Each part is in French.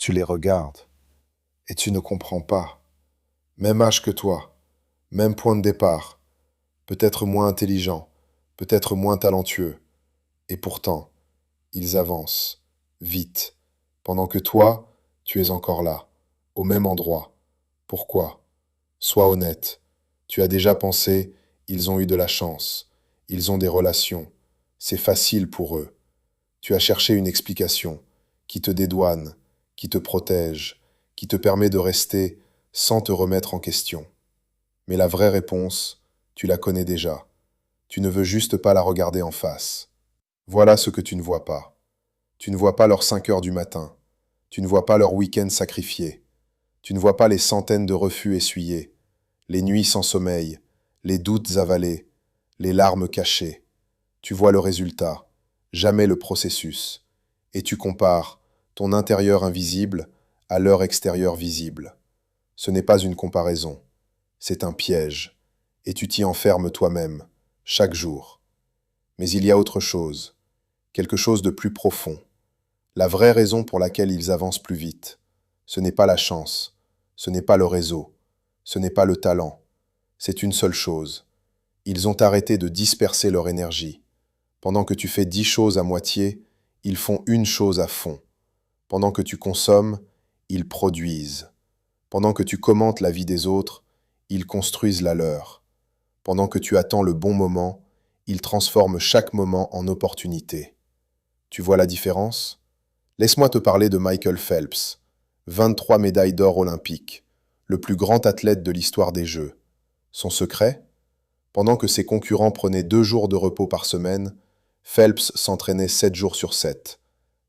Tu les regardes et tu ne comprends pas. Même âge que toi, même point de départ, peut-être moins intelligent, peut-être moins talentueux, et pourtant, ils avancent, vite, pendant que toi, tu es encore là, au même endroit. Pourquoi? Sois honnête. Tu as déjà pensé, ils ont eu de la chance, ils ont des relations, c'est facile pour eux. Tu as cherché une explication qui te dédouane, qui te protège, qui te permet de rester sans te remettre en question. Mais la vraie réponse, tu la connais déjà. Tu ne veux juste pas la regarder en face. Voilà ce que tu ne vois pas. Tu ne vois pas leurs 5 heures du matin. Tu ne vois pas leur week-end sacrifié. Tu ne vois pas les centaines de refus essuyés, les nuits sans sommeil, les doutes avalés, les larmes cachées. Tu vois le résultat, jamais le processus. Et tu compares ton intérieur invisible à leur extérieur visible. Ce n'est pas une comparaison, c'est un piège. Et tu t'y enfermes toi-même, chaque jour. Mais il y a autre chose, quelque chose de plus profond. La vraie raison pour laquelle ils avancent plus vite, ce n'est pas la chance, ce n'est pas le réseau, ce n'est pas le talent, c'est une seule chose. Ils ont arrêté de disperser leur énergie. Pendant que tu fais 10 choses à moitié, ils font une chose à fond. Pendant que tu consommes, ils produisent. Pendant que tu commentes la vie des autres, ils construisent la leur. Pendant que tu attends le bon moment, ils transforment chaque moment en opportunité. Tu vois la différence? Laisse-moi te parler de Michael Phelps, 23 médailles d'or olympiques, le plus grand athlète de l'histoire des Jeux. Son secret? Pendant que ses concurrents prenaient 2 jours de repos par semaine, Phelps s'entraînait 7 jours sur 7,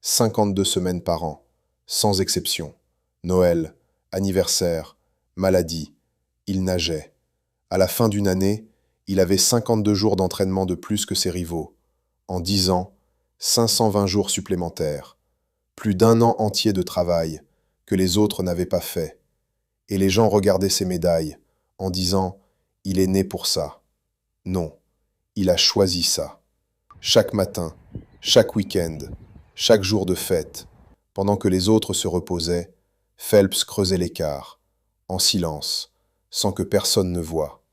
52 semaines par an, sans exception. Noël, anniversaire, maladie, il nageait. À la fin d'une année, il avait 52 jours d'entraînement de plus que ses rivaux. En 10 ans, 520 jours supplémentaires. Plus d'un an entier de travail que les autres n'avaient pas fait. Et les gens regardaient ses médailles en disant « Il est né pour ça ». Non, il a choisi ça. Chaque matin, chaque week-end, chaque jour de fête, pendant que les autres se reposaient, Phelps creusait l'écart, en silence, sans que personne ne voie.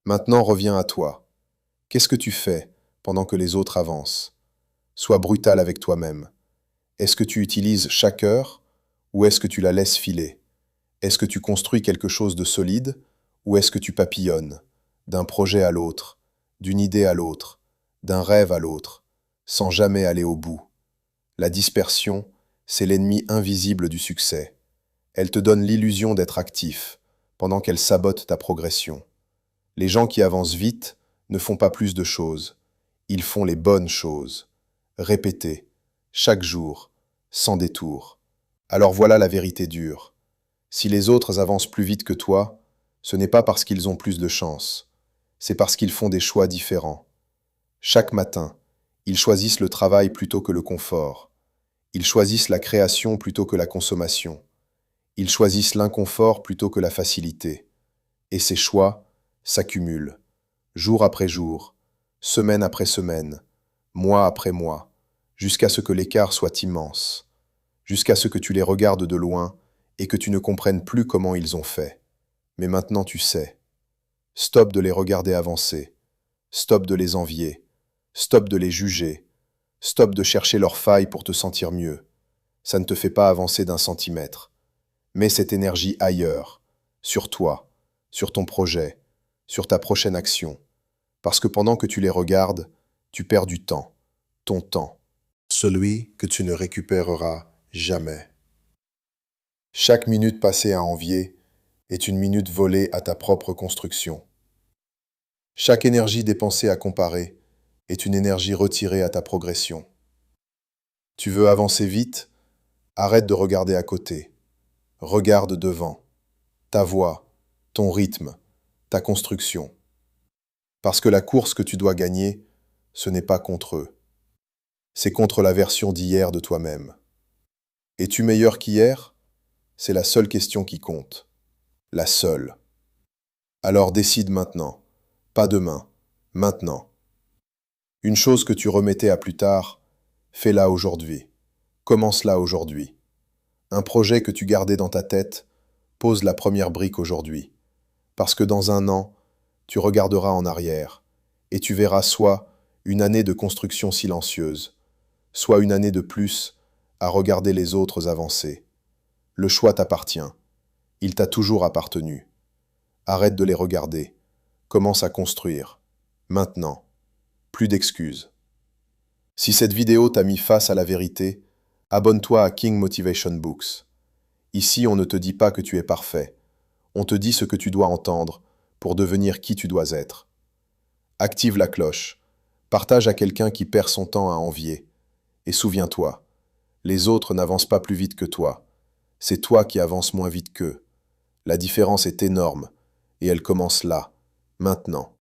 Maintenant reviens à toi. Qu'est-ce que tu fais pendant que les autres avancent? Sois brutal avec toi-même. Est-ce que tu utilises chaque heure ou est-ce que tu la laisses filer? Est-ce que tu construis quelque chose de solide ou est-ce que tu papillonnes, d'un projet à l'autre, d'une idée à l'autre, d'un rêve à l'autre, sans jamais aller au bout? La dispersion, c'est l'ennemi invisible du succès. Elle te donne l'illusion d'être actif, pendant qu'elle sabote ta progression. Les gens qui avancent vite ne font pas plus de choses. Ils font les bonnes choses. Répétées, chaque jour, sans détour. Alors voilà la vérité dure. Si les autres avancent plus vite que toi, ce n'est pas parce qu'ils ont plus de chance. C'est parce qu'ils font des choix différents. Chaque matin, ils choisissent le travail plutôt que le confort. Ils choisissent la création plutôt que la consommation. Ils choisissent l'inconfort plutôt que la facilité. Et ces choix s'accumulent, jour après jour, semaine après semaine, mois après mois, jusqu'à ce que l'écart soit immense, jusqu'à ce que tu les regardes de loin et que tu ne comprennes plus comment ils ont fait. Mais maintenant tu sais. Stop de les regarder avancer, stop de les envier, stop de les juger, stop de chercher leurs failles pour te sentir mieux. Ça ne te fait pas avancer d'un centimètre. Mets cette énergie ailleurs, sur toi, sur ton projet, sur ta prochaine action. Parce que pendant que tu les regardes, tu perds du temps, ton temps, celui que tu ne récupéreras jamais. Chaque minute passée à envier est une minute volée à ta propre construction. Chaque énergie dépensée à comparer est une énergie retirée à ta progression. Tu veux avancer vite? Arrête de regarder à côté. Regarde devant. Ta voix, ton rythme, ta construction. Parce que la course que tu dois gagner, ce n'est pas contre eux. C'est contre la version d'hier de toi-même. Es-tu meilleur qu'hier? C'est la seule question qui compte. La seule. Alors décide maintenant. Pas demain. Maintenant. Une chose que tu remettais à plus tard, fais-la aujourd'hui. Commence-la aujourd'hui. Un projet que tu gardais dans ta tête, pose la première brique aujourd'hui. Parce que dans un an, tu regarderas en arrière et tu verras soit une année de construction silencieuse, soit une année de plus à regarder les autres avancer. Le choix t'appartient. Il t'a toujours appartenu. Arrête de les regarder. Commence à construire. Maintenant. Plus d'excuses. Si cette vidéo t'a mis face à la vérité, abonne-toi à King Motivation Books. Ici, on ne te dit pas que tu es parfait. On te dit ce que tu dois entendre pour devenir qui tu dois être. Active la cloche. Partage à quelqu'un qui perd son temps à envier. Et souviens-toi, les autres n'avancent pas plus vite que toi. C'est toi qui avances moins vite qu'eux. La différence est énorme, et elle commence là, maintenant.